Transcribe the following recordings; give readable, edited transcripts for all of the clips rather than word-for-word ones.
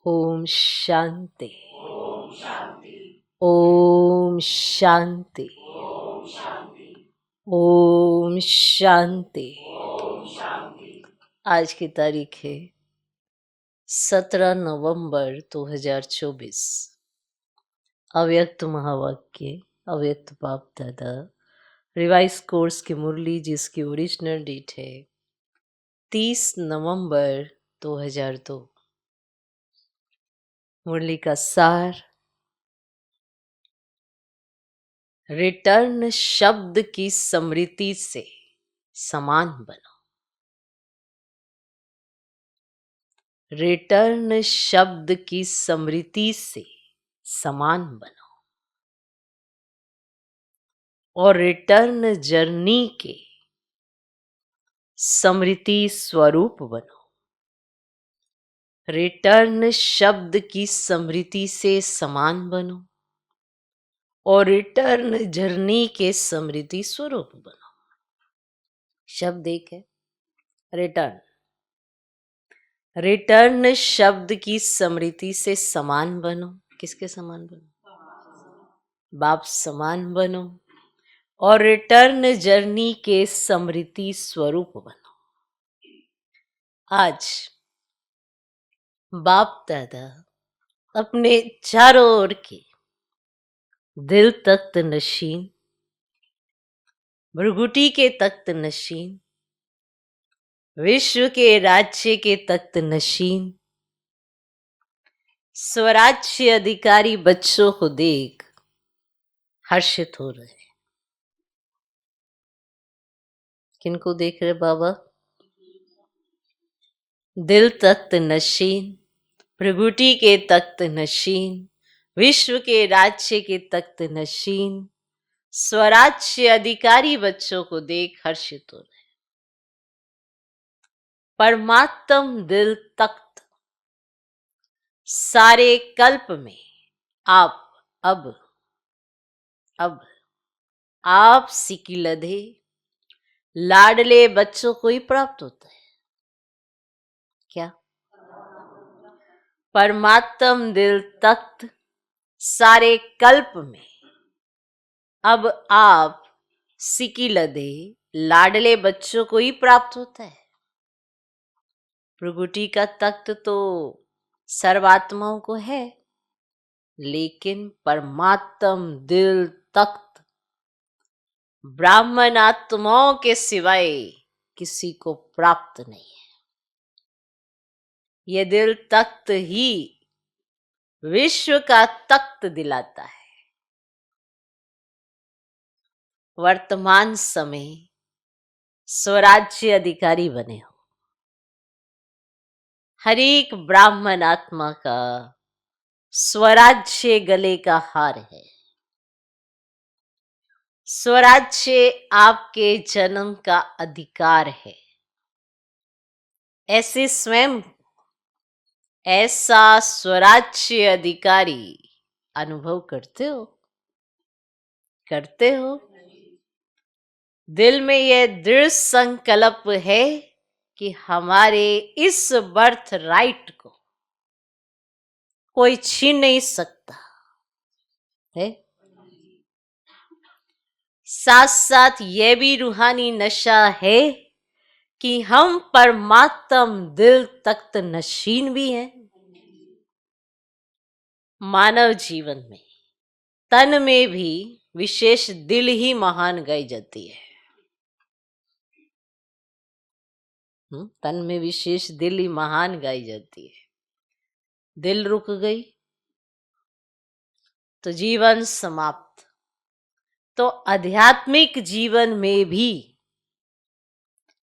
ओम शांति। ओम शांति। ओम शांति। आज की तारीख है 17 नवंबर 2024। अव्यक्त महावाक्य, अव्यक्त बाप दादा, रिवाइज कोर्स की मुरली जिसकी ओरिजिनल डेट है 30 नवंबर 2002। मुरली का सार, रिटर्न शब्द की स्मृति से समान बनो। रिटर्न शब्द की स्मृति से समान बनो और रिटर्न जर्नी के स्मृति स्वरूप बनो। रिटर्न शब्द की स्मृति से समान बनो और रिटर्न जर्नी के स्मृति स्वरूप बनो। शब्द एक है, रिटर्न। रिटर्न शब्द की स्मृति से समान बनो। किसके समान बनो? बाप समान बनो और रिटर्न जर्नी के स्मृति स्वरूप बनो। आज बाप दादा अपने चारों ओर के दिल तख्त नशीन, भृगुटी के तख्त नशीन, विश्व के राज्य के तख्त नशीन, स्वराज्य अधिकारी बच्चों को देख हर्षित हो रहे हैं। किनको देख रहे बाबा? दिल तख्त नशीन, भृगुटी के तख्त नशीन, विश्व के राज्य के तख्त नशीन, स्वराज्य अधिकारी बच्चों को देख हर्षित हो रहे। परमात्म दिल तख्त सारे कल्प में आप अब आप सिकिलधे लाडले बच्चों को ही प्राप्त होता है। क्या? परमात्म दिल तख्त सारे कल्प में अब आप सिकिलधे लाडले बच्चों को ही प्राप्त होता है। प्रगुटी का तख्त तो सर्वात्माओं को है, लेकिन परमात्म दिल तख्त ब्राह्मण आत्माओं के सिवाय किसी को प्राप्त नहीं है। ये दिल तख्त ही विश्व का तख्त दिलाता है। वर्तमान समय स्वराज्य अधिकारी बने हो। हर एक ब्राह्मण आत्मा का स्वराज्य गले का हार है। स्वराज्य आपके जन्म का अधिकार है। ऐसे स्वयं ऐसा स्वराज्य अधिकारी अनुभव करते हो? करते हो? दिल में यह दृढ़ संकल्प है कि हमारे इस बर्थ राइट को कोई छीन नहीं सकता है। साथ साथ यह भी रूहानी नशा है कि हम परमात्म दिल तख्त नशीन भी हैं। मानव जीवन में तन में भी विशेष दिल ही महान गाई जाती है। तन में विशेष दिल ही महान गाई जाती है। दिल रुक गई तो जीवन समाप्त। तो आध्यात्मिक जीवन में भी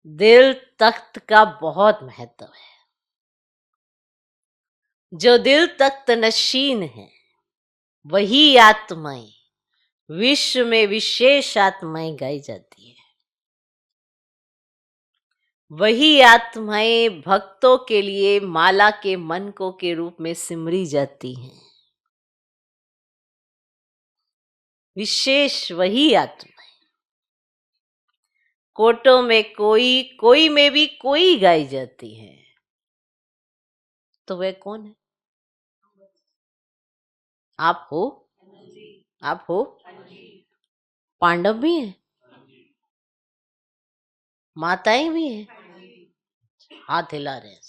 दिल तख्त का बहुत महत्व है। जो दिल तख्त नशीन है वही आत्माएं विश्व में विशेष आत्माएं गाई जाती है। वही आत्माएं भक्तों के लिए माला के मनकों के रूप में सिमरी जाती हैं। विशेष वही आत्माएं कोटों में कोई में भी कोई गाई जाती है। तो वह कौन है? आप हो? आप हो? पांडव भी हैं? माताएं भी हैं? हाथ हिला रहे हैं।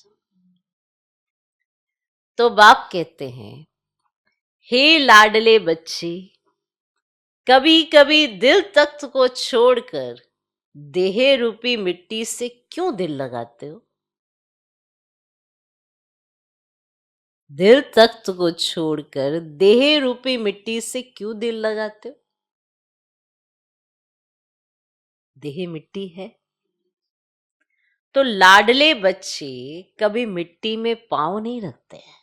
तो बाप कहते हैं, हे लाडले बच्चे, कभी कभी दिल तख्त को छोड़कर देह रूपी मिट्टी से क्यों दिल लगाते हो? दिल तख्त को छोड़कर देह रूपी मिट्टी से क्यों दिल लगाते हो? देह मिट्टी है। तो लाडले बच्चे कभी मिट्टी में पांव नहीं रखते हैं,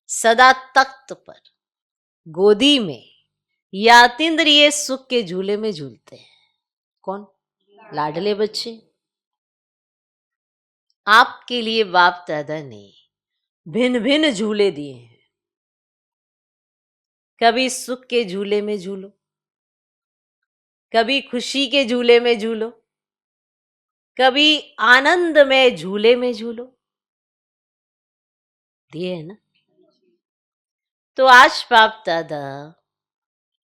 सदा तख्त पर, गोदी में या अतीन्द्रिय सुख के झूले में झूलते हैं। कौन? लाडले बच्चे। आपके लिए बाप दादा ने भिन्न भिन्न झूले दिए हैं। कभी सुख के झूले में झूलो, कभी खुशी के झूले में झूलो, कभी आनंद में झूले में झूलो, दिए है ना। तो आज बाप दादा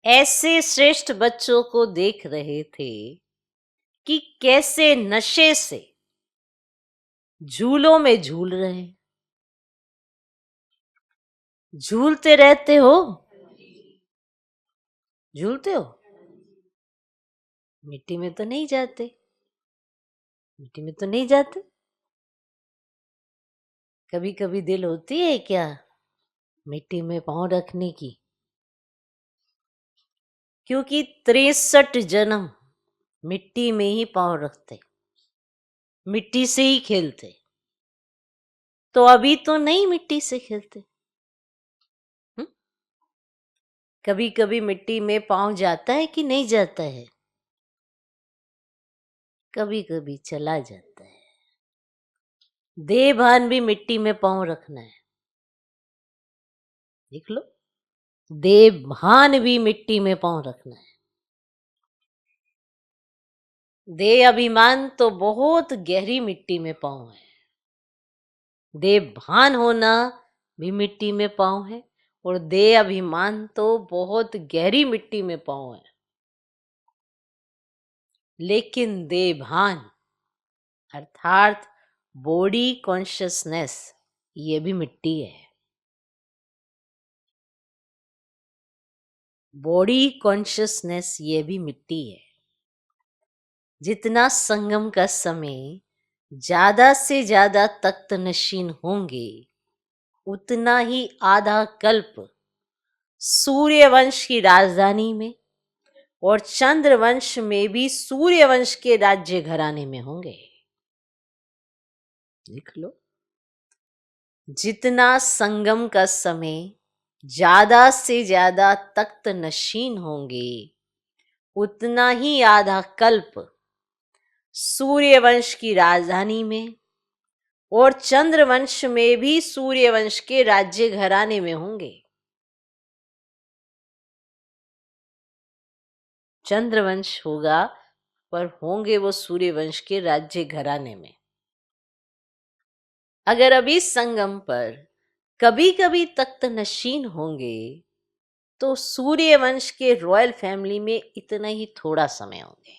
ऐसे श्रेष्ठ बच्चों को देख रहे थे कि कैसे नशे से झूलों में झूल रहे हैं। झूलते रहते हो? झूलते हो? मिट्टी में तो नहीं जाते, मिट्टी में तो नहीं जाते। कभी कभी दिल होती है क्या मिट्टी में पांव रखने की? क्योंकि 63 जन्म मिट्टी में ही पांव रखते, मिट्टी से ही खेलते। तो अभी तो नहीं मिट्टी से खेलते। कभी कभी मिट्टी में पांव जाता है कि नहीं जाता है? कभी कभी चला जाता है। देह भान भी मिट्टी में पांव रखना है, देख लो। देह भान भी मिट्टी में पांव रखना है। देह अभिमान तो बहुत गहरी मिट्टी में पांव है। देह भान होना भी मिट्टी में पांव है, और देह अभिमान तो बहुत गहरी मिट्टी में पांव है। लेकिन देह भान अर्थात बॉडी कॉन्शियसनेस, ये भी मिट्टी है। बॉडी कॉन्शियसनेस ये भी मिट्टी है। जितना संगम का समय ज्यादा से ज्यादा तख्त नशीन होंगे, उतना ही आधा कल्प सूर्यवंश की राजधानी में और चंद्रवंश में भी सूर्यवंश के राज्य घराने में होंगे। लिख लो। जितना संगम का समय ज्यादा से ज्यादा तख्त नशीन होंगे, उतना ही आधा कल्प सूर्यवंश की राजधानी में और चंद्रवंश में भी सूर्यवंश के राज्य घराने में होंगे। चंद्रवंश होगा पर होंगे वो सूर्यवंश के राज्य घराने में। अगर अभी संगम पर कभी कभी तख्त नशीन होंगे, तो सूर्यवंश के रॉयल फैमिली में इतना ही थोड़ा समय होंगे,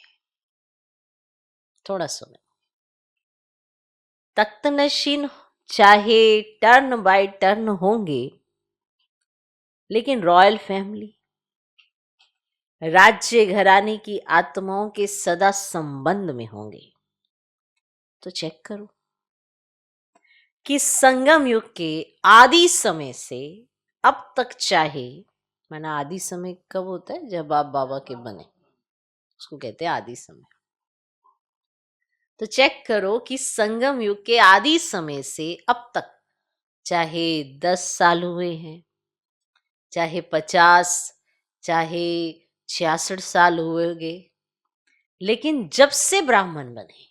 थोड़ा समय। तख्त नशीन चाहे टर्न बाय टर्न होंगे, लेकिन रॉयल फैमिली, राज्य घराने की आत्माओं के सदा संबंध में होंगे। तो चेक करो कि संगम युग के आदि समय से अब तक, चाहे माना आदि समय कब होता है? जब आप बाबा के बने, उसको कहते हैं आदि समय। तो चेक करो कि संगम युग के आदि समय से अब तक, चाहे 10 साल हुए हैं, चाहे 50, चाहे 66 साल हुए, लेकिन जब से ब्राह्मण बने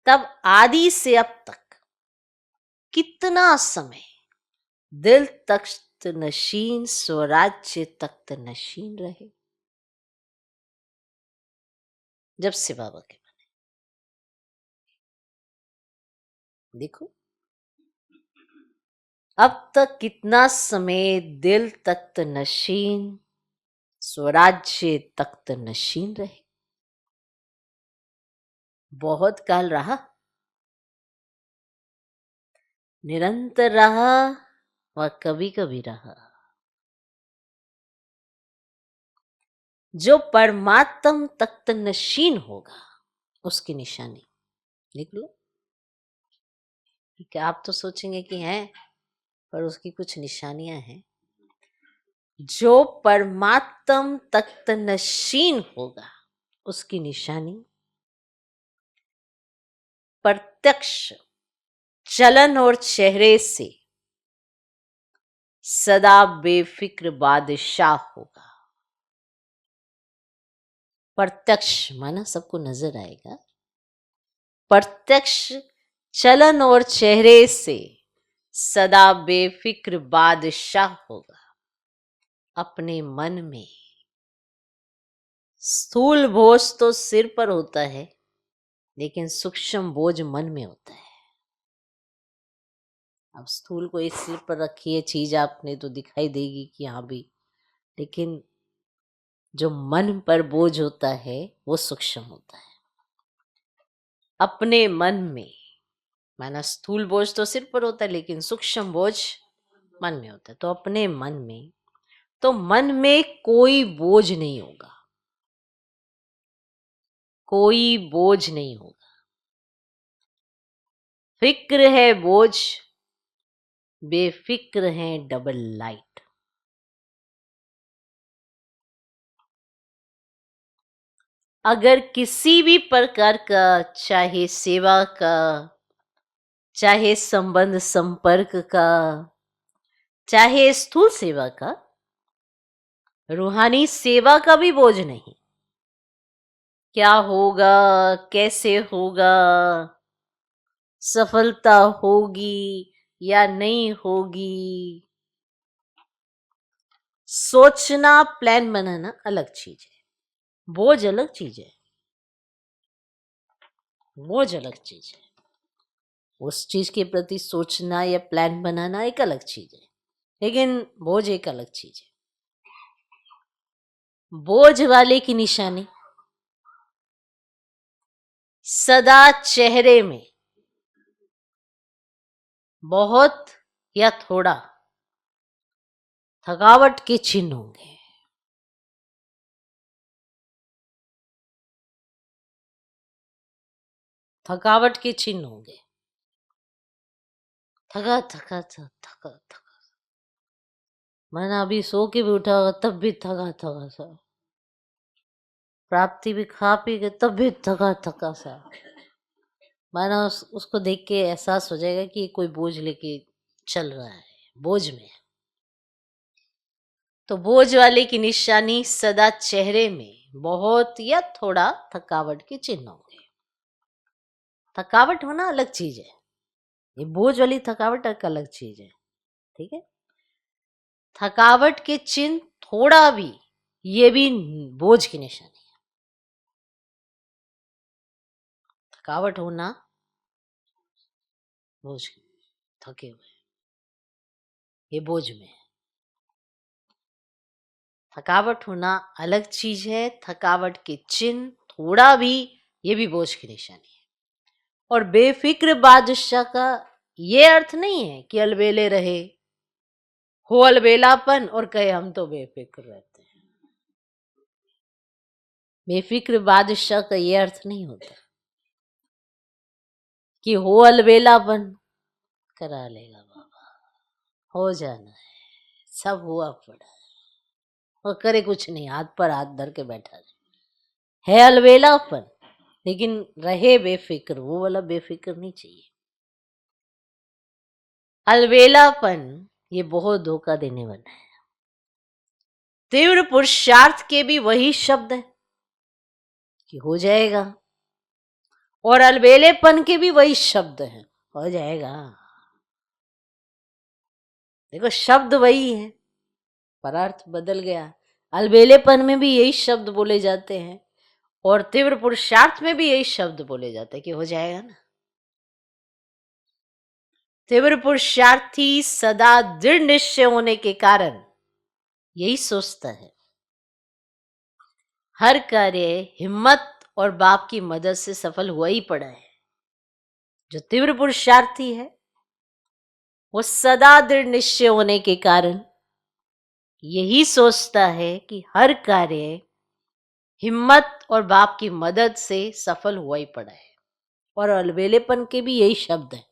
तब आदि से अब तक कितना समय दिल तख्त नशीन, स्वराज्य तख्त नशीन रहे? जब से बाबा के बने। देखो, अब तक कितना समय दिल तख्त नशीन, स्वराज्य तख्त नशीन रहे। बहुत काल रहा, निरंतर रहा व कभी कभी रहा। जो परमात्म तख्त नशीन होगा उसकी निशानी लिख लो। ठीक है, आप तो सोचेंगे कि हैं, पर उसकी कुछ निशानियां हैं। जो परमात्म तख्त नशीन होगा उसकी निशानी प्रत्यक्ष चलन और चेहरे से सदा बेफिक्र बादशाह होगा। प्रत्यक्ष माना सबको नजर आएगा, प्रत्यक्ष चलन और चेहरे से सदा बेफिक्र बादशाह होगा। अपने मन में स्थूल बोझ तो सिर पर होता है, लेकिन सूक्ष्म बोझ मन में होता है। अब स्थूल को इस सिर पर रखी है चीज आपने तो दिखाई देगी कि हाँ भी, लेकिन जो मन पर बोझ होता है वो सूक्ष्म होता है। अपने मन में माना स्थूल बोझ तो सिर पर होता है, लेकिन सूक्ष्म बोझ मन में होता है। तो अपने मन में, तो मन में कोई बोझ नहीं होगा, कोई बोझ नहीं होगा। फिक्र है बोझ, बेफिक्र है डबल लाइट। अगर किसी भी प्रकार का, चाहे सेवा का, चाहे संबंध संपर्क का, चाहे स्थूल सेवा का, रूहानी सेवा का भी बोझ नहीं। क्या होगा, कैसे होगा, सफलता होगी या नहीं होगी, सोचना प्लान बनाना अलग चीज है, बोझ अलग चीज है। बोझ अलग चीज है, उस चीज के प्रति सोचना या प्लान बनाना एक अलग चीज है, लेकिन बोझ एक अलग चीज है। बोझ वाले की निशानी सदा चेहरे में बहुत या थोड़ा थकावट के चिन्ह होंगे। थकावट के चिन्ह होंगे। थका थका थका थका थका, मैंने अभी सो के भी उठा होगा तब भी थका थका सा, प्राप्ति भी खा पी के तब भी थका थका सा। माना उसको देख के एहसास हो जाएगा कि कोई बोझ लेके चल रहा है, बोझ में। तो बोझ वाले की निशानी सदा चेहरे में बहुत या थोड़ा थकावट के चिन्ह होंगे। थकावट होना अलग चीज है, ये बोझ वाली थकावट एक अलग चीज है। ठीक है, थकावट के चिन्ह थोड़ा भी, ये भी बोझ की निशानी है। थकावट होना बोझ, थके हुए, ये बोझ में है। थकावट होना अलग चीज है, थकावट के चिन्ह थोड़ा भी, ये भी बोझ की निशानी है। और बेफिक्र बादशाह का ये अर्थ नहीं है कि अलबेले रहे, हो अलबेलापन और कहे हम तो बेफिक्र रहते हैं। बेफिक्र बादशाह का ये अर्थ नहीं होता कि हो अलबेलापन, करा लेगा बाबा, हो जाना है, सब हुआ पड़ा है, और करे कुछ नहीं, हाथ पर हाथ धर के बैठा है अलबेलापन, लेकिन रहे बेफिक्र, वो वाला बेफिक्र नहीं चाहिए। अलबेलापन ये बहुत धोखा देने वाला है। तीव्र पुरुषार्थ के भी वही शब्द है कि हो जाएगा, और अलबेलेपन के भी वही शब्द है, हो जाएगा। देखो शब्द वही है पर अर्थ बदल गया। अलबेलेपन में भी यही शब्द बोले जाते हैं, और तीव्र पुरुषार्थ में भी यही शब्द बोले जाते हैं कि हो जाएगा ना। तीव्र पुरुषार्थी सदा दृढ़ निश्चय होने के कारण यही सोचता है हर कार्य हिम्मत और बाप की मदद से सफल हुआ ही पड़ा है। जो तीव्र पुरुषार्थी है वो सदा दृढ़ निश्चय होने के कारण यही सोचता है कि हर कार्य हिम्मत और बाप की मदद से सफल हुआ ही पड़ा है। और अलबेलेपन के भी यही शब्द है,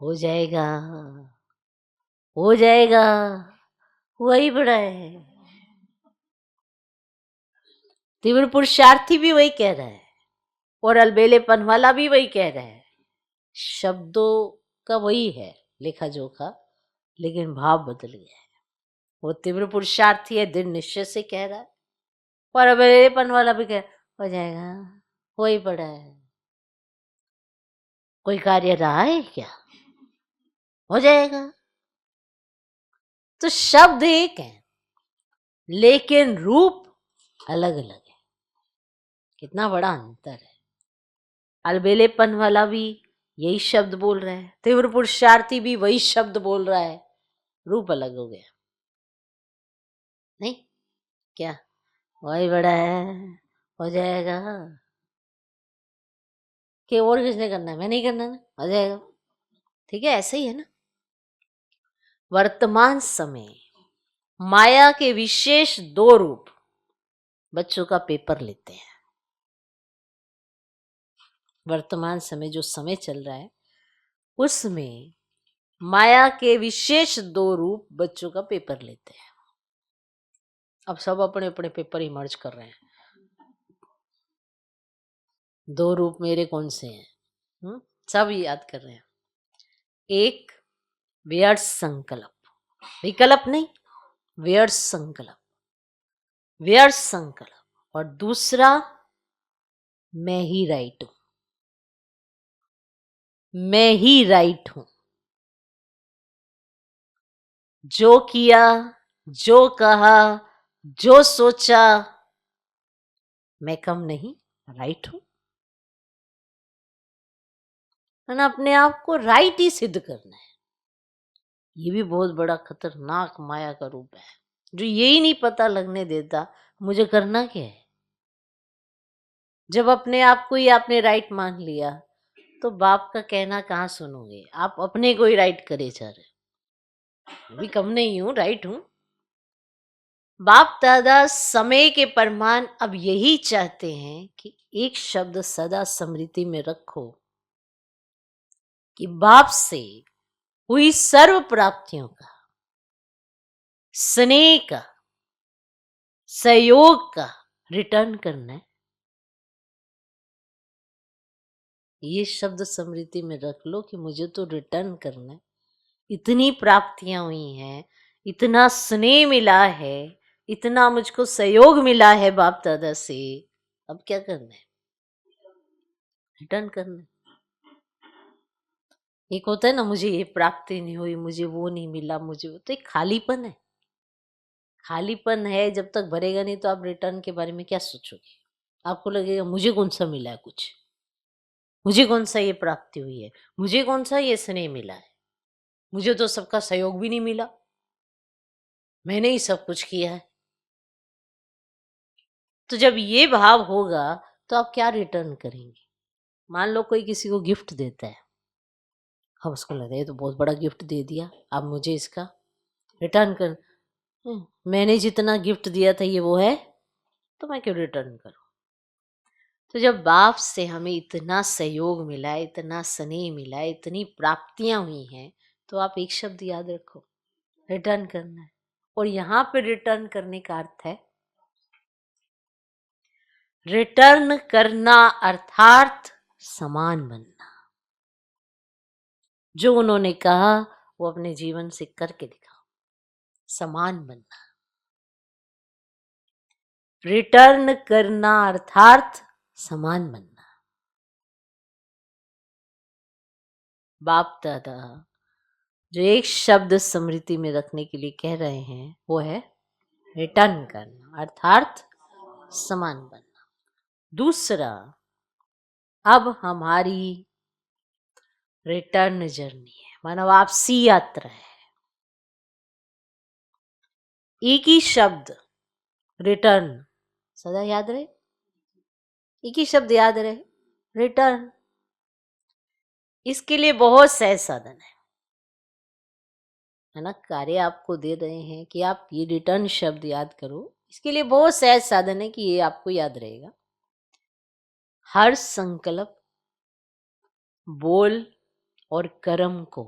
हो जाएगा हो जाएगा, हुआ ही पड़ा है। तीव्र पुरुषार्थी भी वही कह रहा है और अलबेलेपन वाला भी वही कह रहा है। शब्दों का वही है लेखा जोखा, लेकिन भाव बदल गया है। वो तीव्र पुरुषार्थी है, दृढ़ निश्चय से कह रहा है, और अलबेलेपन वाला भी कह हो जाएगा, हो ही पड़ा है। कोई कार्य रहा है क्या? हो जाएगा। तो शब्द एक है लेकिन रूप अलग अलग है। कितना बड़ा अंतर है। अलबेलेपन वाला भी यही शब्द बोल रहा है, तीव्र पुरुषार्थी भी वही शब्द बोल रहा है, रूप अलग हो गया। नहीं क्या? वही बड़ा है, हो जाएगा। कि और किसने करना है? मैं नहीं करना ना, हो जाएगा। ठीक है, ऐसा ही है ना। वर्तमान समय माया के विशेष दो रूप बच्चों का पेपर लेते हैं। वर्तमान समय जो समय चल रहा है उसमें माया के विशेष दो रूप बच्चों का पेपर लेते हैं। अब सब अपने अपने पेपर इमर्ज कर रहे हैं। दो रूप मेरे कौन से हैं? सब याद कर रहे हैं। एक व्यर्थ संकल्प, विकल्प नहीं, व्यर्थ संकल्प, व्यर्थ संकल्प। और दूसरा मैं ही राइट हूं, मैं ही राइट हूं। जो किया, जो कहा, जो सोचा, मैं कम नहीं, राइट हूं। है ना, अपने आप को राइट ही सिद्ध करना है। ये भी बहुत बड़ा खतरनाक माया का रूप है, जो यही नहीं पता लगने देता मुझे करना क्या है। जब अपने आप को ही आपने राइट मान लिया तो बाप का कहना कहाँ सुनोगे? आप अपने को ही राइट करे जा रहे। अभी कम नहीं हूं, राइट हूं। बाप दादा समय के परमान अब यही चाहते हैं कि एक शब्द सदा स्मृति में रखो कि बाप से हुई सर्व प्राप्तियों का, स्नेह का, सहयोग का रिटर्न करना है। ये शब्द स्मृति में रख लो कि मुझे तो रिटर्न करना है। इतनी प्राप्तियां हुई हैं, इतना स्नेह मिला है, इतना मुझको सहयोग मिला है बाप दादा से, अब क्या करना है? रिटर्न करना है। एक होता है ना, मुझे ये प्राप्ति नहीं हुई, मुझे वो नहीं मिला, मुझे वो, तो एक खालीपन है। खालीपन है, जब तक भरेगा नहीं तो आप रिटर्न के बारे में क्या सोचोगे? आपको लगेगा मुझे कौन सा मिला है कुछ, मुझे कौन सा ये प्राप्ति हुई है, मुझे कौन सा ये स्नेह मिला है, मुझे तो सबका सहयोग भी नहीं मिला, मैंने ही सब कुछ किया है। तो जब ये भाव होगा तो आप क्या रिटर्न करेंगे? मान लो कोई किसी को गिफ्ट देता है, अब उसको लगता है ये तो बहुत बड़ा गिफ्ट दे दिया, अब मुझे इसका रिटर्न कर, मैंने जितना गिफ्ट दिया था ये वो है, तो मैं क्यों रिटर्न करूं? तो जब बाप से हमें इतना सहयोग मिला है, इतना स्नेह मिला है, इतनी प्राप्तियां हुई हैं, तो आप एक शब्द याद रखो, रिटर्न करना है। और यहाँ पे रिटर्न करने का अर्थ है रिटर्न करना, अर्थात समान बनना। जो उन्होंने कहा वो अपने जीवन से करके दिखाओ, समान बनना। रिटर्न करना अर्थात समान बनना। बाप दादा जो एक शब्द स्मृति में रखने के लिए कह रहे हैं वो है रिटर्न करना अर्थात समान बनना। दूसरा, अब हमारी रिटर्न जर्नी है, मानो वापसी यात्रा है। एक ही शब्द रिटर्न सदा याद रहे, एक ही शब्द याद रहे, रिटर्न। इसके लिए बहुत सहज साधन है ना। कार्य आपको दे रहे हैं कि आप ये रिटर्न शब्द याद करो, इसके लिए बहुत सहज साधन है कि ये आपको याद रहेगा। हर संकल्प, बोल और कर्म को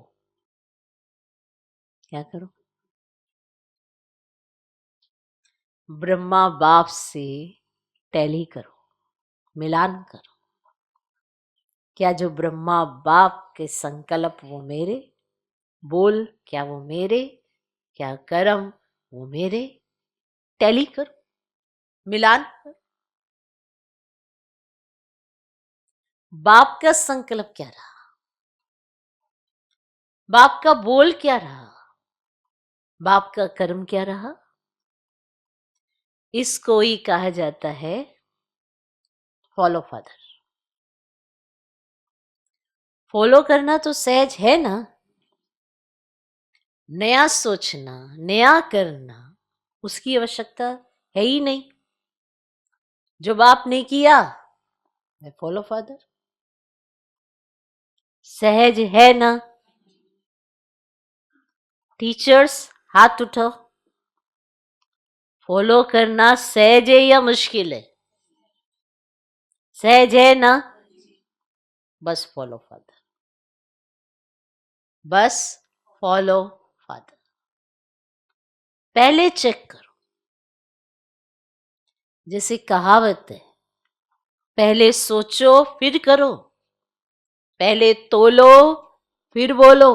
क्या करो, ब्रह्मा बाप से टैली करो, मिलान करो। क्या जो ब्रह्मा बाप के संकल्प वो मेरे, बोल क्या वो मेरे, क्या कर्म वो मेरे, टैली करो, मिलान करो। बाप का संकल्प क्या रहा, बाप का बोल क्या रहा, बाप का कर्म क्या रहा, इसको ही कहा जाता है फॉलो फादर। फॉलो करना तो सहज है ना, नया सोचना, नया करना, उसकी आवश्यकता है ही नहीं। जो बाप ने किया मैं फॉलो फादर, सहज है ना। टीचर्स हाथ उठाओ, फॉलो करना सहज है या मुश्किल है? सहज है ना। बस फॉलो फादर, बस फॉलो फादर। पहले चेक करो, जैसे कहावत है, पहले सोचो फिर करो, पहले तोलो फिर बोलो।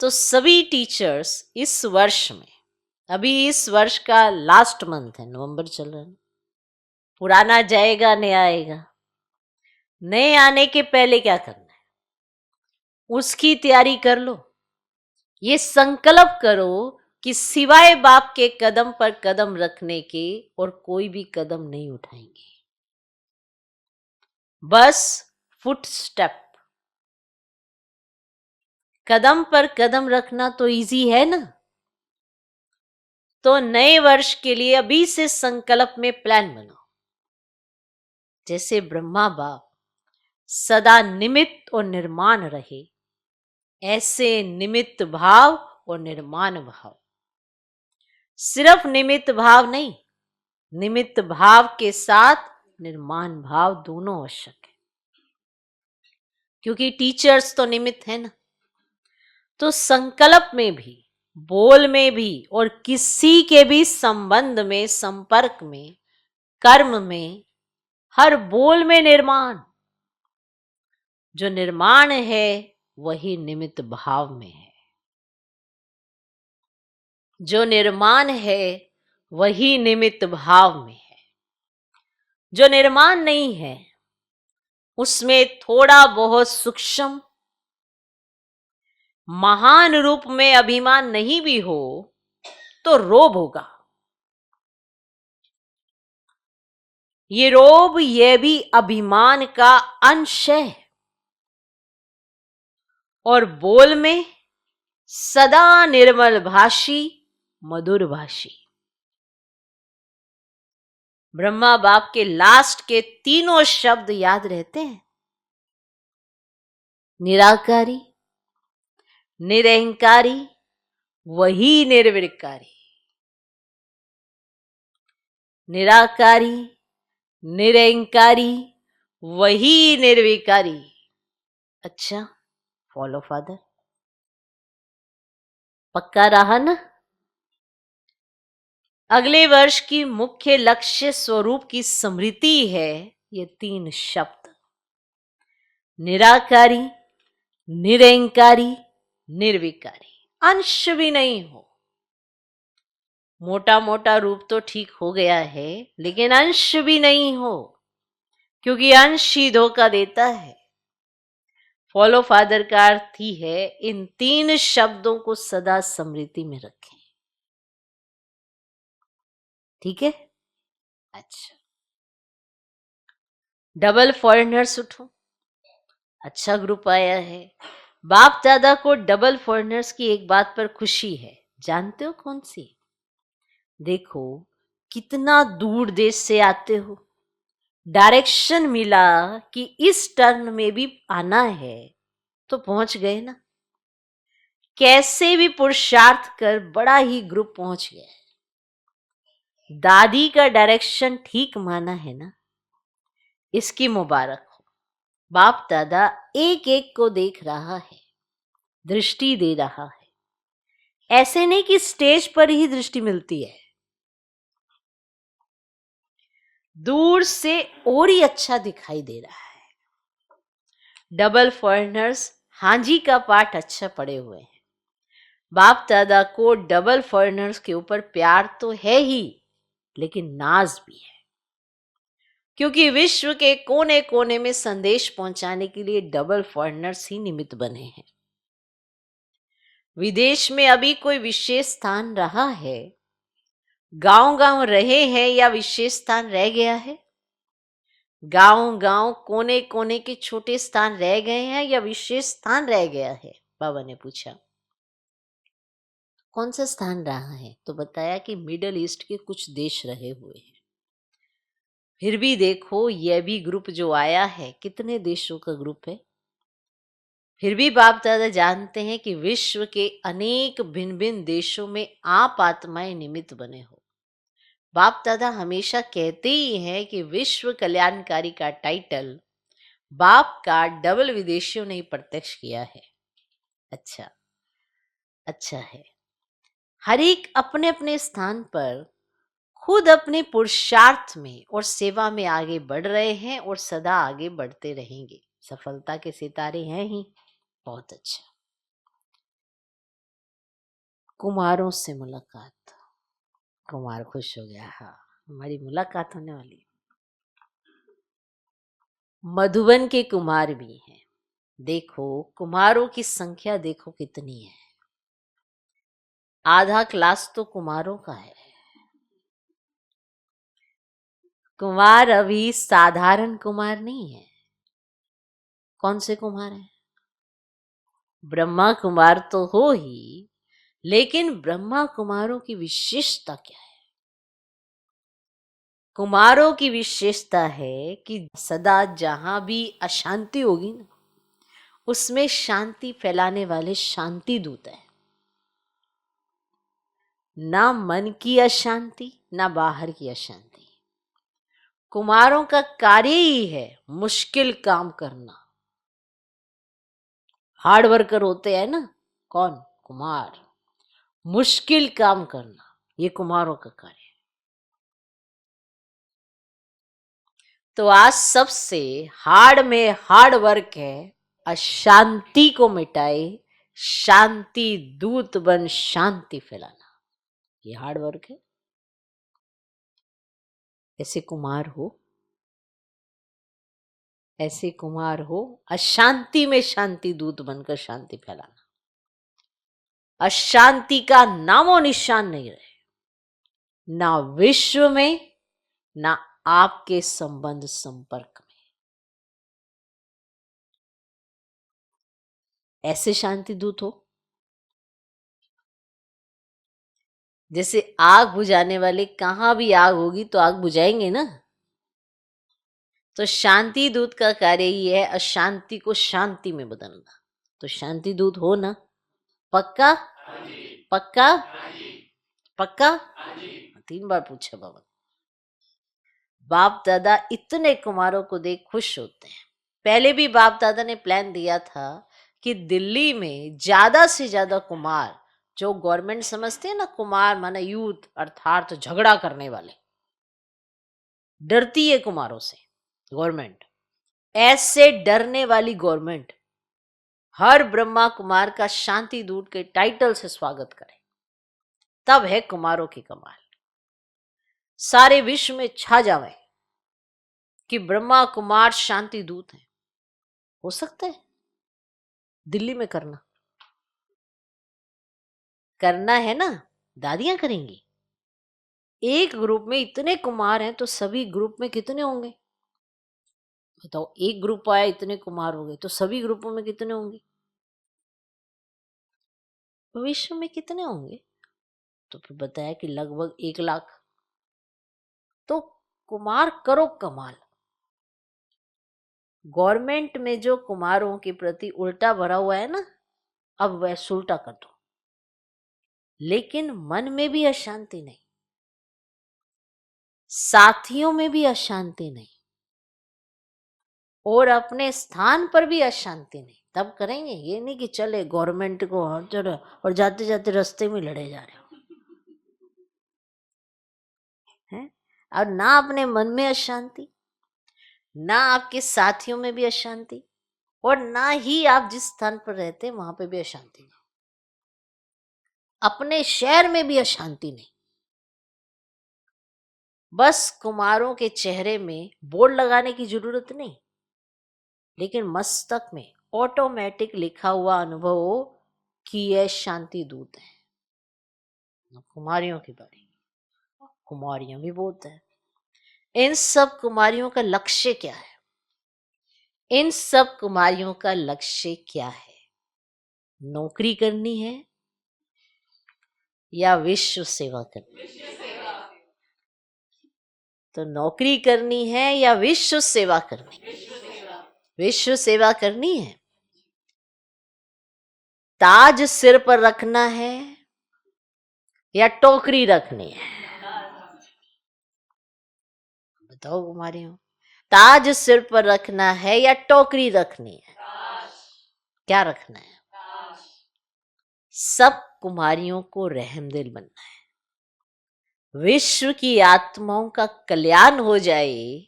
तो सभी टीचर्स इस वर्ष में, अभी इस वर्ष का लास्ट मंथ है, नवंबर चल रहा है, पुराना जाएगा नया आएगा। नए आने के पहले क्या करना है, उसकी तैयारी कर लो। ये संकल्प करो कि सिवाय बाप के कदम पर कदम रखने के और कोई भी कदम नहीं उठाएंगे। बस फुट स्टेप, कदम पर कदम रखना तो इजी है ना। तो नए वर्ष के लिए अभी से संकल्प में प्लान बनाओ। जैसे ब्रह्मा बाप सदा निमित्त और निर्माण रहे, ऐसे निमित्त भाव और निर्माण भाव। सिर्फ निमित्त भाव नहीं, निमित्त भाव के साथ निर्माण भाव दोनों आवश्यक है, क्योंकि टीचर्स तो निमित्त है ना। तो संकल्प में भी, बोल में भी और किसी के भी संबंध में, संपर्क में, कर्म में, हर बोल में निर्माण। जो निर्माण है वही निमित्त भाव में है, जो निर्माण है वही निमित्त भाव में है। जो निर्माण नहीं है उसमें थोड़ा बहुत सूक्ष्म महान रूप में अभिमान नहीं भी हो तो रोब होगा। ये रोब, ये भी अभिमान का अंश है। और बोल में सदा निर्मल भाषी, मधुर भाषी। ब्रह्मा बाप के लास्ट के तीनों शब्द याद रहते हैं, निराकारी, निरहंकारी, वही निर्विकारी। निराकारी, निरहंकारी, वही निर्विकारी। अच्छा, फॉलो फादर पक्का रहा ना। अगले वर्ष की मुख्य लक्ष्य स्वरूप की स्मृति है ये तीन शब्द, निराकारी, निरहंकारी, निर्विकारी। अंश भी नहीं हो, मोटा मोटा रूप तो ठीक हो गया है, लेकिन अंश भी नहीं हो, क्योंकि अंश ही धोखा देता है। फॉलो फादर का अर्थ ही है इन तीन शब्दों को सदा स्मृति में रखें। ठीक है। अच्छा, डबल फॉरेनर्स उठो। अच्छा ग्रुप आया है। बाप दादा को डबल फॉरेनर्स की एक बात पर खुशी है, जानते हो कौन सी? देखो कितना दूर देश से आते हो, डायरेक्शन मिला कि इस टर्न में भी आना है तो पहुंच गए ना। कैसे भी पुरुषार्थ कर बड़ा ही ग्रुप पहुंच गया। दादी का डायरेक्शन ठीक माना है ना, इसकी मुबारक हो। बाप दादा एक एक को देख रहा है, दृष्टि दे रहा है। ऐसे नहीं कि स्टेज पर ही दृष्टि मिलती है, दूर से और ही अच्छा दिखाई दे रहा है। डबल फॉरेनर्स हांजी का पाठ अच्छा पढ़े हुए हैं। बाप दादा को डबल फॉरेनर्स के ऊपर प्यार तो है ही, लेकिन नाज भी है, क्योंकि विश्व के कोने कोने में संदेश पहुंचाने के लिए डबल फॉरेनर्स ही निमित्त बने हैं। विदेश में अभी कोई विशेष स्थान रहा है? गांव गांव रहे हैं या विशेष स्थान रह गया है? गांव गांव कोने कोने के छोटे स्थान रह गए हैं या विशेष स्थान रह गया है? बाबा ने पूछा। कौन सा स्थान रहा है? तो बताया कि मिडल ईस्ट के कुछ देश रहे हुए हैं। फिर भी देखो यह भी ग्रुप जो आया है, कितने देशों का ग्रुप है। फिर भी बाप दादा जानते हैं कि विश्व के अनेक भिन्न भिन्न देशों में आप आत्माएं निमित्त बने हो। बाप दादा हमेशा कहते ही हैं कि विश्व कल्याणकारी का टाइटल बाप का डबल विदेशियों ने प्रत्यक्ष किया है। अच्छा अच्छा है। हर एक अपने अपने स्थान पर खुद अपने पुरुषार्थ में और सेवा में आगे बढ़ रहे हैं और सदा आगे बढ़ते रहेंगे। सफलता के सितारे हैं ही। बहुत अच्छा। कुमारों से मुलाकात। कुमार खुश हो गया। हाँ, हमारी मुलाकात होने वाली है। मधुबन के कुमार भी हैं। देखो कुमारों की संख्या देखो कितनी है। आधा क्लास तो कुमारों का है। कुमार अभी साधारण कुमार नहीं है। कौन से कुमार है? ब्रह्मा कुमार तो हो ही, लेकिन ब्रह्मा कुमारों की विशेषता क्या है? कुमारों की विशेषता है कि सदा जहां भी अशांति होगी ना, उसमें शांति फैलाने वाले शांति दूत है। ना मन की अशांति, ना बाहर की अशांति। कुमारों का कार्य ही है मुश्किल काम करना। हार्ड वर्कर होते हैं ना, कौन? कुमार। मुश्किल काम करना, ये कुमारों का कार्य है। तो आज सबसे हार्ड में हार्ड वर्क है अशांति को मिटाए, शांति दूत बन शांति फैलाना। ये हार्ड वर्क है। ऐसे कुमार हो, ऐसे कुमार हो, अशांति में शांति दूत बनकर शांति फैलाना। अशांति का नामो निशान नहीं रहे, ना विश्व में, ना आपके संबंध संपर्क में। ऐसे शांति दूत हो। जैसे आग बुझाने वाले, कहां भी आग होगी तो आग बुझाएंगे ना। तो शांति दूत का कार्य ही है अशांति को शांति में बदलना। तो शांति दूत हो ना? पक्का? पक्का? पक्का? 3 बार पूछा बाबा। बाप दादा इतने कुमारों को देख खुश होते हैं। पहले भी बाप दादा ने प्लान दिया था कि दिल्ली में ज्यादा से ज्यादा कुमार, जो गवर्नमेंट समझते हैं ना कुमार माना यूथ, अर्थात झगड़ा करने वाले, डरती है कुमारों से गवर्नमेंट। ऐसे डरने वाली गवर्नमेंट हर ब्रह्मा कुमार का शांति दूत के टाइटल से स्वागत करे, तब है कुमारों की कमाल। सारे विश्व में छा जावे कि ब्रह्मा कुमार शांति दूत है। हो सकता है दिल्ली में करना है ना, दादियां करेंगी। एक ग्रुप में इतने कुमार हैं तो सभी ग्रुप में कितने होंगे? बताओ, एक ग्रुप आया, इतने कुमार हो गए, तो सभी ग्रुपों में कितने होंगे? विश्व में कितने होंगे? तो फिर बताया कि लगभग 1 लाख। तो कुमार करो कमाल। गवर्नमेंट में जो कुमारों के प्रति उल्टा भरा हुआ है ना, अब वैसे उल्टा कर दो। लेकिन मन में भी अशांति नहीं, साथियों में भी अशांति नहीं, और अपने स्थान पर भी अशांति नहीं। तब करेंगे। ये नहीं कि चले गवर्नमेंट को हर जगह और जाते जाते रास्ते में लड़े जा रहे हो हैं। और ना अपने मन में अशांति, ना आपके साथियों में भी अशांति, और ना ही आप जिस स्थान पर रहते हैं वहां पे भी अशांति नहीं, अपने शहर में भी अशांति नहीं। बस कुमारों के चेहरे में बोर्ड लगाने की जरूरत नहीं, लेकिन मस्तक में ऑटोमेटिक लिखा हुआ अनुभव हो कि यह शांति दूत है। कुमारियों की बारी, कुमारियां भी बहुत है। इन सब कुमारियों का लक्ष्य क्या है? इन सब कुमारियों का लक्ष्य क्या है? नौकरी करनी है या विश्व सेवा करनी है? तो नौकरी करनी है या विश्व सेवा करनी है? विश्व सेवा करनी है। ताज सिर पर रखना है या टोकरी रखनी है? बताओ कुमारियों, ताज सिर पर रखना है या टोकरी रखनी है? क्या रखना है? सब कुमारियों को रहमदिल बनना है। विश्व की आत्माओं का कल्याण हो जाए।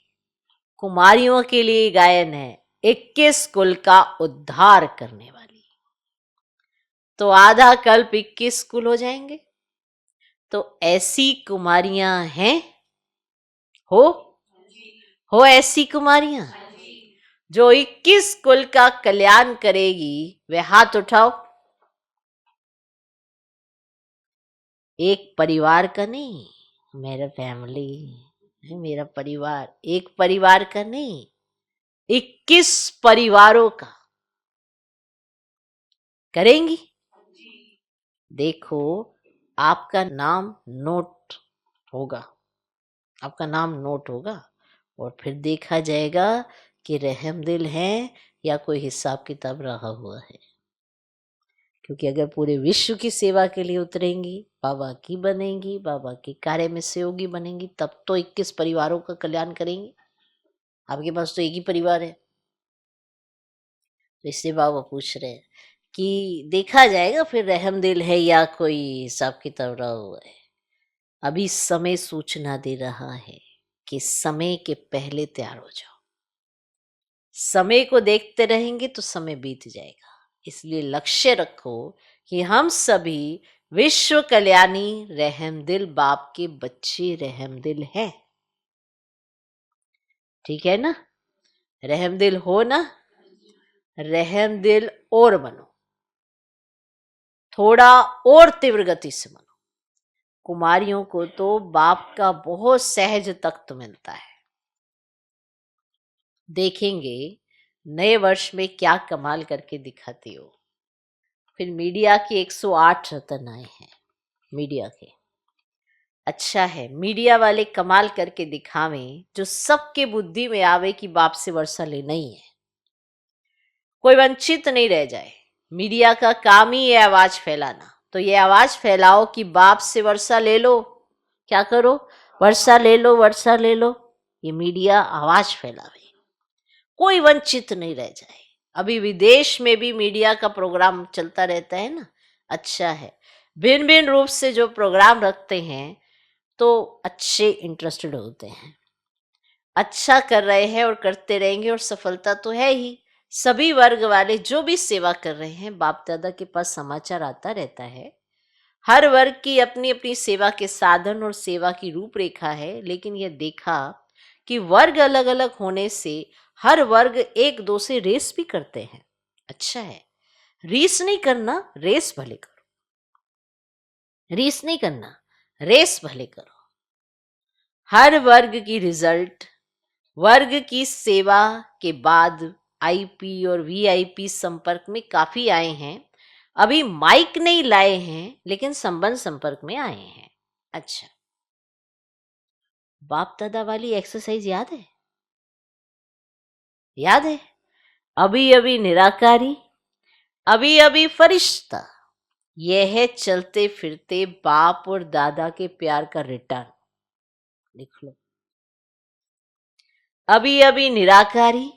कुमारियों के लिए गायन है 21 कुल का उद्धार करने वाली। तो आधा कल्प 21 कुल हो जाएंगे। तो ऐसी कुमारियां हैं, हो ऐसी कुमारियां जो 21 कुल का कल्याण करेगी। वे हाथ उठाओ। एक परिवार का नहीं, मेरा फैमिली, मेरा परिवार, एक परिवार का नहीं, 21 परिवारों का करेंगी। देखो, आपका नाम नोट होगा, आपका नाम नोट होगा, और फिर देखा जाएगा कि रहमदिल है या कोई हिसाब किताब रहा हुआ है। क्योंकि अगर पूरे विश्व की सेवा के लिए उतरेंगी, बाबा की बनेंगी, बाबा के कार्य में सहयोगी बनेंगी, तब तो 21 परिवारों का कल्याण करेंगी। आपके पास तो एक ही परिवार है। तो इसलिए बाबा पूछ रहे हैं कि देखा जाएगा फिर रहमदिल है या कोई हिसाब किताब रहा हुआ है। अभी समय सूचना दे रहा है कि समय के पहले तैयार हो जाओ। समय को देखते रहेंगे तो समय बीत जाएगा। इसलिए लक्ष्य रखो कि हम सभी विश्व कल्याणी रहमदिल बाप के बच्चे रहमदिल हैं। ठीक है ना? रहमदिल हो ना? रहमदिल और बनो, थोड़ा और तीव्र गति से बनो। कुमारियों को तो बाप का बहुत सहज तख्त मिलता है। देखेंगे नए वर्ष में क्या कमाल करके दिखाती हो। फिर मीडिया के 108 रतन आए हैं। मीडिया के अच्छा है, मीडिया वाले कमाल करके दिखावें जो सबके बुद्धि में आवे कि बाप से वर्षा लेना ही है, कोई वंचित नहीं रह जाए। मीडिया का काम ही है आवाज फैलाना। तो ये आवाज फैलाओ कि बाप से वर्षा ले लो। क्या करो? वर्षा ले लो, वर्षा ले लो। ये मीडिया आवाज फैलावे, कोई वंचित नहीं रह जाए। अभी विदेश में भी मीडिया का प्रोग्राम चलता रहता है ना, अच्छा है। भिन्न भिन्न रूप से जो प्रोग्राम रखते हैं तो अच्छे इंटरेस्टेड होते हैं, अच्छा कर रहे हैं और करते रहेंगे, और सफलता तो है ही। सभी वर्ग वाले जो भी सेवा कर रहे हैं, बाप दादा के पास समाचार आता रहता है। हर वर्ग की अपनी अपनी सेवा के साधन और सेवा की रूपरेखा है। लेकिन यह देखा कि वर्ग अलग अलग होने से हर वर्ग एक दो से रेस भी करते हैं। अच्छा है, रेस नहीं करना, रेस भले करो। रेस नहीं करना, रेस भले करो। हर वर्ग की रिजल्ट वर्ग की सेवा के बाद आईपी और वीआईपी संपर्क में काफी आए हैं। अभी माइक नहीं लाए हैं लेकिन संबंध संपर्क में आए हैं। अच्छा, बाप दादा वाली एक्सरसाइज याद है? याद है? अभी अभी निराकारी, अभी अभी फरिश्ता, यह है चलते फिरते बाप और दादा के प्यार का रिटर्न। लिख लो। अभी अभी निराकारी,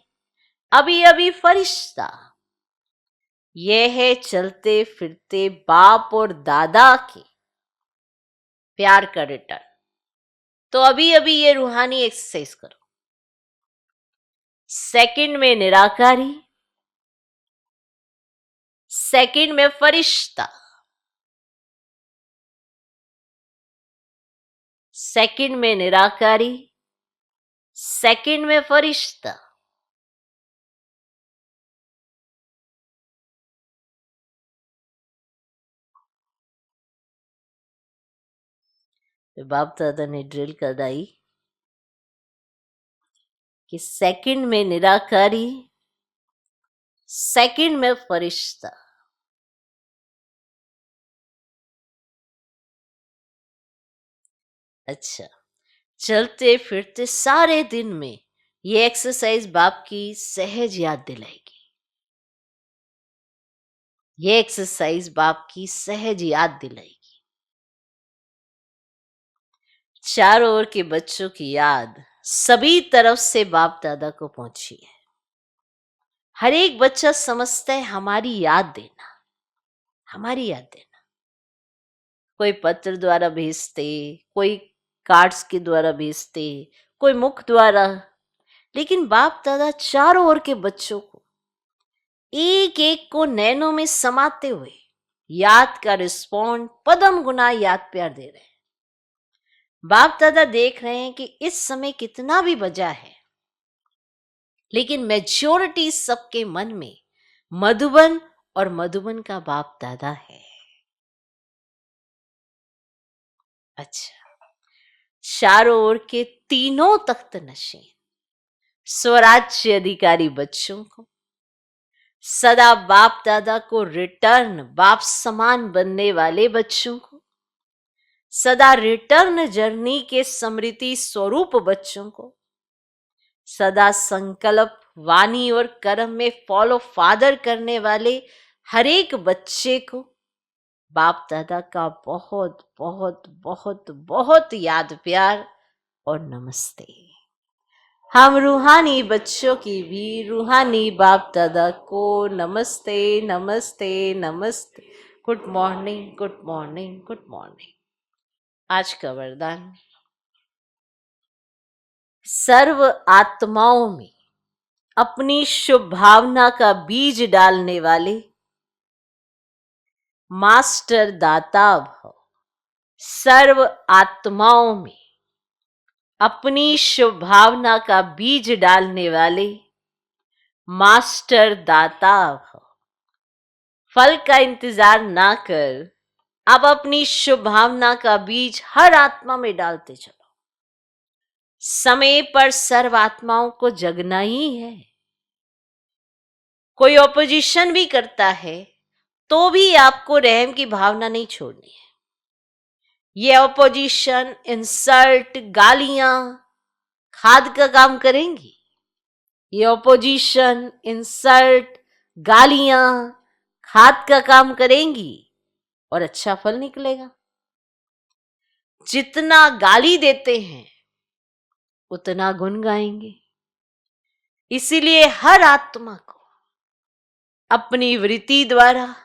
अभी अभी फरिश्ता, यह है चलते फिरते बाप और दादा के प्यार का रिटर्न। तो अभी अभी ये रूहानी एक्सरसाइज करो। सेकंड में निराकारी, सेकंड में फरिश्ता, सेकंड में निराकारी, सेकंड में फरिश्ता। तो बाप दादा ने ड्रिल कराई कि सेकंड में निराकारी, सेकंड में फरिश्ता। अच्छा, चलते फिरते सारे दिन में ये एक्सरसाइज बाप की सहज याद दिलाएगी। ये एक्सरसाइज बाप की सहज याद दिलाएगी। चारों ओर के बच्चों की याद सभी तरफ से बाप दादा को पहुंची है। हर एक बच्चा समझता है हमारी याद देना, हमारी याद देना। कोई पत्र द्वारा भेजते, कोई कार्ड्स के द्वारा भेजते, कोई मुख द्वारा, लेकिन बाप दादा चारों ओर के बच्चों को एक एक को नैनों में समाते हुए याद का रिस्पॉन्ड पदम गुना याद प्यार दे रहे हैं। बाप दादा देख रहे हैं कि इस समय कितना भी बजा है, लेकिन मेजॉरिटी सबके मन में मधुबन और मधुबन का बाप दादा है। अच्छा, चारों ओर के तीनों तख्त नशीन स्वराज्य अधिकारी बच्चों को सदा बाप दादा को रिटर्न बाप समान बनने वाले बच्चों को, सदा रिटर्न जर्नी के स्मृति स्वरूप बच्चों को, सदा संकल्प वाणी और कर्म में फॉलो फादर करने वाले हर एक बच्चे को बाप दादा का बहुत बहुत बहुत बहुत याद प्यार और नमस्ते। हम रूहानी बच्चों की भी रूहानी बाप दादा को नमस्ते नमस्ते नमस्ते। Good morning, good morning, good morning. आज का वरदान, सर्व आत्माओं में अपनी शुभ भावना का बीज डालने वाले मास्टर दाता भव। सर्व आत्माओं में अपनी शुभ भावना का बीज डालने वाले मास्टर दाता भव। फल का इंतजार ना कर, अब अपनी शुभ भावना का बीज हर आत्मा में डालते चलो। समय पर सर्व आत्माओं को जगना ही है। कोई ऑपोजिशन भी करता है तो भी आपको रहम की भावना नहीं छोड़नी है। ये ऑपोजिशन, इंसल्ट, गालियां खाद का काम करेंगी। ये ऑपोजिशन, इंसल्ट, गालियां खाद का काम करेंगी और अच्छा फल निकलेगा। जितना गाली देते हैं उतना गुण गाएंगे। इसीलिए हर आत्मा को अपनी वृत्ति द्वारा,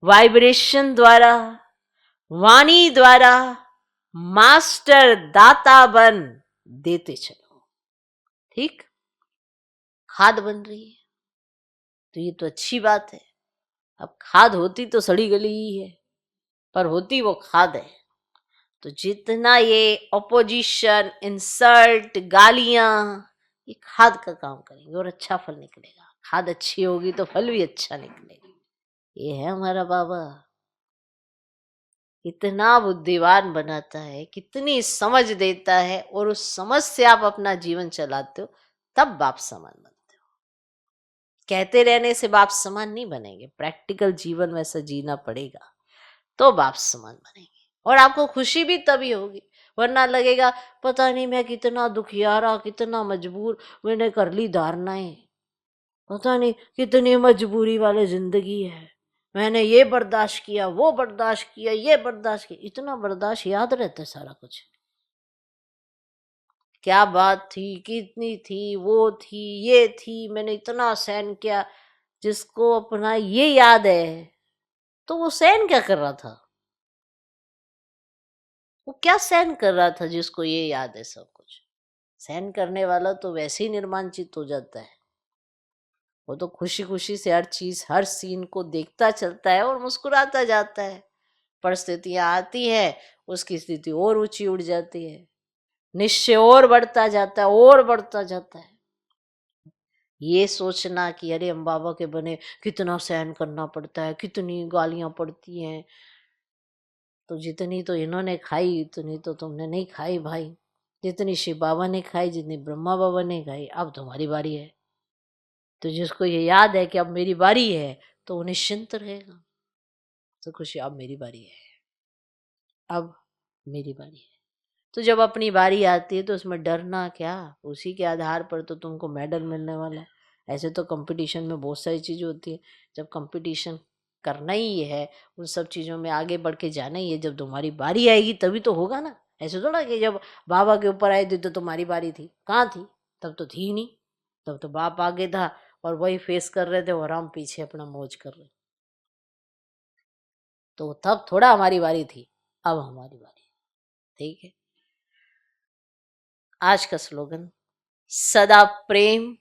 वाइब्रेशन द्वारा, वाणी द्वारा मास्टर दाता बन देते चलो। ठीक, खाद बन रही है तो ये तो अच्छी बात है। अब खाद होती तो सड़ी गली ही है, पर होती वो खाद है। तो जितना ये ऑपोजिशन, इंसल्ट, गालियां, ये खाद का काम करेंगे और अच्छा फल निकलेगा। खाद अच्छी होगी तो फल भी अच्छा निकलेगा। ये है हमारा बाबा। इतना बुद्धिमान बनाता है, कितनी समझ देता है, और उस समझ से आप अपना जीवन चलाते हो, तब बाप समान बनते हो। कहते रहने से बाप समान नहीं बनेंगे, प्रैक्टिकल जीवन वैसा जीना पड़ेगा तो बाप समान बनेंगे। और आपको खुशी भी तभी होगी, वरना लगेगा पता नहीं मैं कितना दुखियारा, कितना मजबूर, मैंने कर ली धारणाएं, पता नहीं कितनी मजबूरी वाली जिंदगी है, मैंने ये बर्दाश्त किया, वो बर्दाश्त किया, ये बर्दाश्त किया। इतना बर्दाश्त याद रहता है सारा कुछ? क्या बात थी, कितनी थी, वो थी, ये थी, मैंने इतना सहन किया। जिसको अपना ये याद है तो वो सहन क्या कर रहा था? वो क्या सहन कर रहा था जिसको ये याद है सब कुछ? सहन करने वाला तो वैसे ही निर्मांचित हो जाता है। वो तो खुशी खुशी से हर चीज, हर सीन को देखता चलता है और मुस्कुराता जाता है। परिस्थितियां आती है, उसकी स्थिति और ऊंची उड़ जाती है, निश्चय और बढ़ता जाता है, और बढ़ता जाता है। ये सोचना कि अरे हम बाबा के बने, कितना सहन करना पड़ता है, कितनी गालियां पड़ती हैं, तो जितनी तो इन्होंने खाई उतनी तो तुमने नहीं खाई भाई, जितनी शिव बाबा ने खाई, जितनी ब्रह्मा बाबा ने खाई, अब तुम्हारी बारी है। तो जिसको ये याद है कि अब मेरी बारी है, तो वो निश्चिंत रहेगा, तो खुशी अब मेरी बारी है, अब मेरी बारी है। तो जब अपनी बारी आती है तो उसमें डरना क्या, उसी के आधार पर तो तुमको मेडल मिलने वाला है। ऐसे तो कंपटीशन में बहुत सारी चीज़ें होती है, जब कंपटीशन करना ही है, उन सब चीज़ों में आगे बढ़ के जाना ही है, जब तुम्हारी बारी आएगी तभी तो होगा ना। ऐसे थोड़ा कि जब बाबा के ऊपर आई थी तो तुम्हारी बारी थी, कहाँ थी? तब तो थी ही नहीं, तब तो बाप आगे था और वही फेस कर रहे थे और हम पीछे अपना मौज कर रहे। तो तब थोड़ा हमारी बारी थी, अब हमारी बारी। ठीक है। आज का स्लोगन, सदा प्रेम,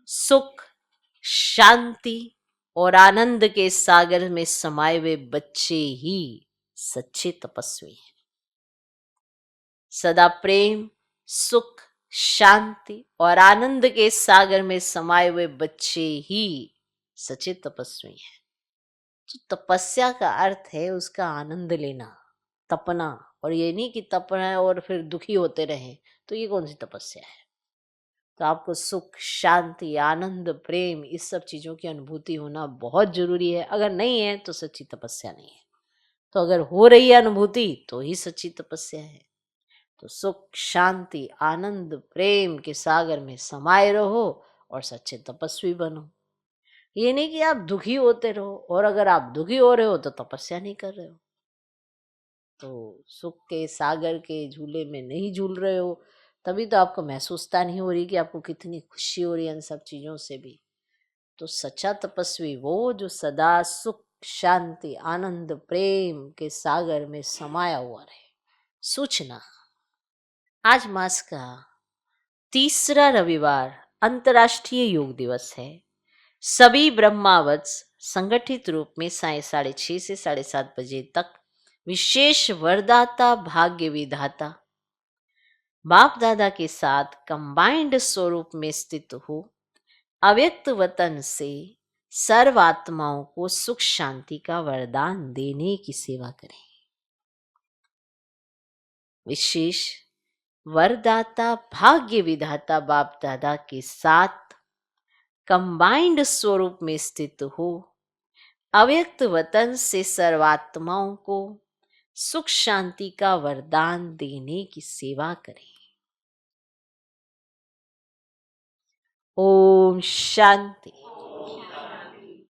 सुख, शांति और आनंद के सागर में समाये हुए बच्चे ही सच्चे तपस्वी हैं। सदा प्रेम, सुख, शांति और आनंद के सागर में समाये हुए बच्चे ही सच्चे तपस्वी हैं। तो तपस्या का अर्थ है उसका आनंद लेना, तपना। और ये नहीं कि तपना है और फिर दुखी होते रहे, तो ये कौन सी तपस्या है? तो आपको सुख, शांति, आनंद, प्रेम, इस सब चीज़ों की अनुभूति होना बहुत जरूरी है। अगर नहीं है तो सच्ची तपस्या नहीं है। तो अगर हो रही है अनुभूति तो ही सच्ची तपस्या है। तो सुख, शांति, आनंद, प्रेम के सागर में समाये रहो और सच्चे तपस्वी बनो। ये नहीं कि आप दुखी होते रहो, और अगर आप दुखी हो रहे हो तो तपस्या नहीं कर रहे हो। तो सुख के सागर के झूले में नहीं झूल रहे हो, तभी तो आपको महसूसता नहीं हो रही कि आपको कितनी खुशी हो रही है इन सब चीज़ों से भी। तो सच्चा तपस्वी वो जो सदा सुख, शांति, आनंद, प्रेम के सागर में समाया हुआ रहे। सूचना, आज मास का तीसरा रविवार अंतर्राष्ट्रीय योग दिवस है। सभी ब्रह्मावत्स संगठित रूप में साय 6:30 से 7:30 बजे तक विशेष वरदाता, भाग्य विधाता बाप दादा के साथ कंबाइंड स्वरूप में स्थित हो अव्यक्त वतन से सर्व आत्माओं को सुख शांति का वरदान देने की सेवा करें। विशेष वरदाता, भाग्य विधाता बाप दादा के साथ कंबाइंड स्वरूप में स्थित हो अव्यक्त वतन से सर्वात्माओं को सुख शांति का वरदान देने की सेवा करें। ओम शांति।